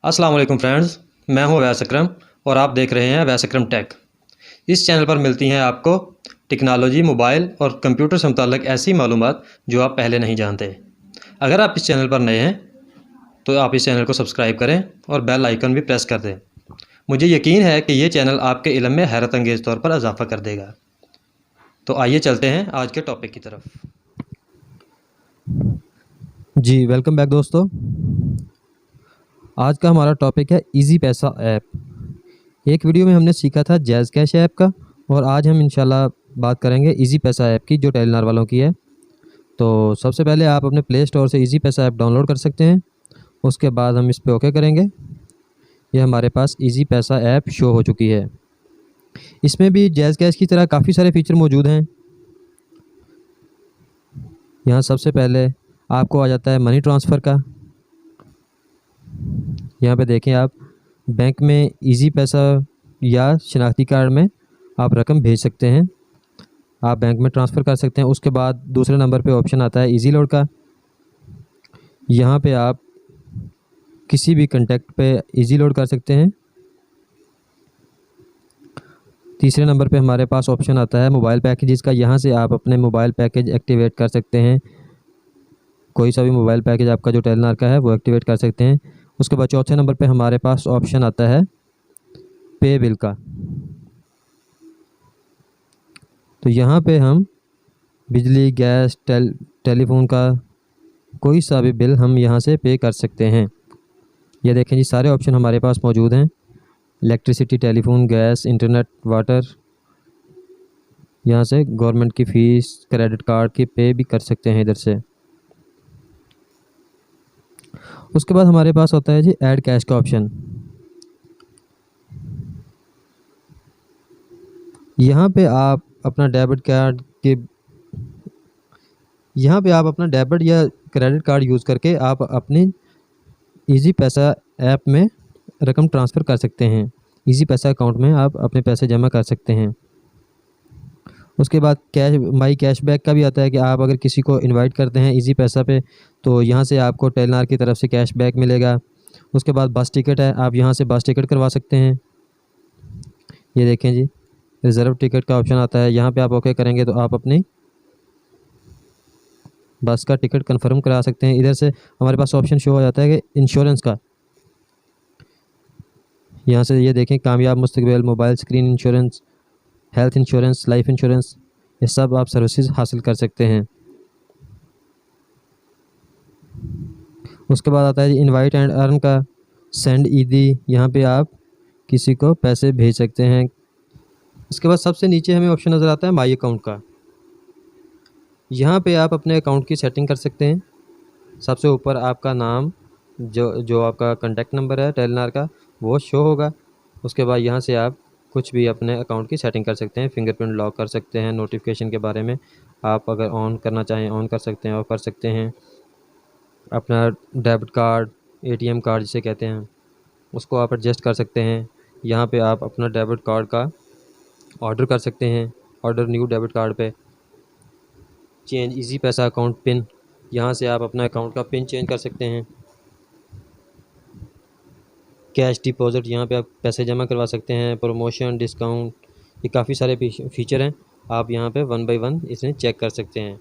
अस्सलाम वालेकुम फ्रेंड्स, मैं हूं अवैस अकरम और आप देख रहे हैं अवैस अकरम टेक। इस चैनल पर मिलती हैं आपको टेक्नोलॉजी, मोबाइल और कंप्यूटर से मुताल्लिक़ ऐसी मालूमात जो आप पहले नहीं जानते। अगर आप इस चैनल पर नए हैं तो आप इस चैनल को सब्सक्राइब करें और बेल आइकन भी प्रेस कर दें। मुझे यकीन है कि ये चैनल आपके इल्म में हैरत अंगेज़ तौर पर इजाफ़ा कर देगा। तो आइए चलते हैं आज के टॉपिक की तरफ। जी वेलकम बैक दोस्तों। आज का हमारा टॉपिक है इजी पैसा ऐप। एक वीडियो में हमने सीखा था जैज़ कैश ऐप का और आज हम इंशाल्लाह बात करेंगे इजी पैसा ऐप की जो टेलीनॉर वालों की है। तो सबसे पहले आप अपने प्ले स्टोर से इजी पैसा ऐप डाउनलोड कर सकते हैं। उसके बाद हम इस पे ओके करेंगे। ये हमारे पास इजी पैसा ऐप शो हो चुकी है। इसमें भी जैज़ कैश की तरह काफ़ी सारे फीचर मौजूद हैं। यहाँ सबसे पहले आपको आ जाता है मनी ट्रांसफ़र का। यहाँ पे देखें आप बैंक में इजी पैसा या शनाख्ती कार्ड में आप रकम भेज सकते हैं, आप बैंक में ट्रांसफ़र कर सकते हैं। उसके बाद दूसरे नंबर पे ऑप्शन आता है इजी लोड का। यहाँ पे आप किसी भी कॉन्टैक्ट पे इजी लोड कर सकते हैं। तीसरे नंबर पे हमारे पास ऑप्शन आता है मोबाइल पैकेजेस का। यहाँ से आप अपने मोबाइल पैकेज एक्टिवेट कर सकते हैं। कोई सा भी मोबाइल पैकेज आपका जो टेलीनॉर का है वो एक्टिवेट कर सकते हैं। उसके बाद चौथे नंबर पे हमारे पास ऑप्शन आता है पे बिल का। तो यहाँ पे हम बिजली, गैस, टेलीफोन का कोई सा भी बिल हम यहाँ से पे कर सकते हैं। ये देखें जी, सारे ऑप्शन हमारे पास मौजूद हैं। Electricity, telephone, gas, internet, water. यहाँ से गवर्नमेंट की फ़ीस, क्रेडिट कार्ड की पे भी कर सकते हैं इधर से। उसके बाद हमारे पास होता है जी ऐड कैश का ऑप्शन। यहाँ पे आप अपना डेबिट या क्रेडिट कार्ड यूज़ करके आप अपनी इजी पैसा ऐप में रकम ट्रांसफ़र कर सकते हैं। इजी पैसा अकाउंट में आप अपने पैसे जमा कर सकते हैं। उसके बाद माई कैशबैक का भी आता है कि आप अगर किसी को इनवाइट करते हैं इजी पैसा पे तो यहाँ से आपको टेलीनॉर की तरफ से कैशबैक मिलेगा। उसके बाद बस टिकट है, आप यहाँ से बस टिकट करवा सकते हैं। ये देखें जी, रिज़र्व टिकट का ऑप्शन आता है। यहाँ पे आप ओके करेंगे तो आप अपनी बस का टिकट कंफर्म करा सकते हैं। इधर से हमारे पास ऑप्शन शो हो जाता है कि इंश्योरेंस का। यहाँ से ये देखें कामयाब मुस्तकबिल, mobile screen insurance, health insurance, life insurance, ये सब आप सर्विसेज हासिल कर सकते हैं। उसके बाद आता है इनवाइट एंड अर्न का, सेंड ईदी। यहाँ पे आप किसी को पैसे भेज सकते हैं। इसके बाद सबसे नीचे हमें ऑप्शन नज़र आता है माई अकाउंट का। यहाँ पे आप अपने अकाउंट की सेटिंग कर सकते हैं। सबसे ऊपर आपका नाम, जो आपका कॉन्टैक्ट नंबर है टेलीनॉर का, वो शो होगा। उसके बाद यहाँ से आप कुछ भी अपने अकाउंट की सेटिंग कर सकते हैं। फिंगरप्रिंट लॉक कर सकते हैं। नोटिफिकेशन के बारे में आप अगर ऑन करना चाहें ऑन कर सकते हैं, ऑफ कर सकते हैं। अपना डेबिट कार्ड, एटीएम कार्ड जिसे कहते हैं, उसको आप एडजस्ट कर सकते हैं। यहाँ पे आप अपना डेबिट कार्ड का ऑर्डर कर सकते हैं। ऑर्डर न्यू डेबिट कार्ड पे चेंज इजी पैसा अकाउंट पिन, यहाँ से आप अपना अकाउंट का पिन चेंज कर सकते हैं। कैश डिपॉज़िट, यहाँ पे आप पैसे जमा करवा सकते हैं। प्रमोशन, डिस्काउंट, ये काफ़ी सारे फीचर हैं। आप यहाँ पे 1 बाय 1 इसे चेक कर सकते हैं।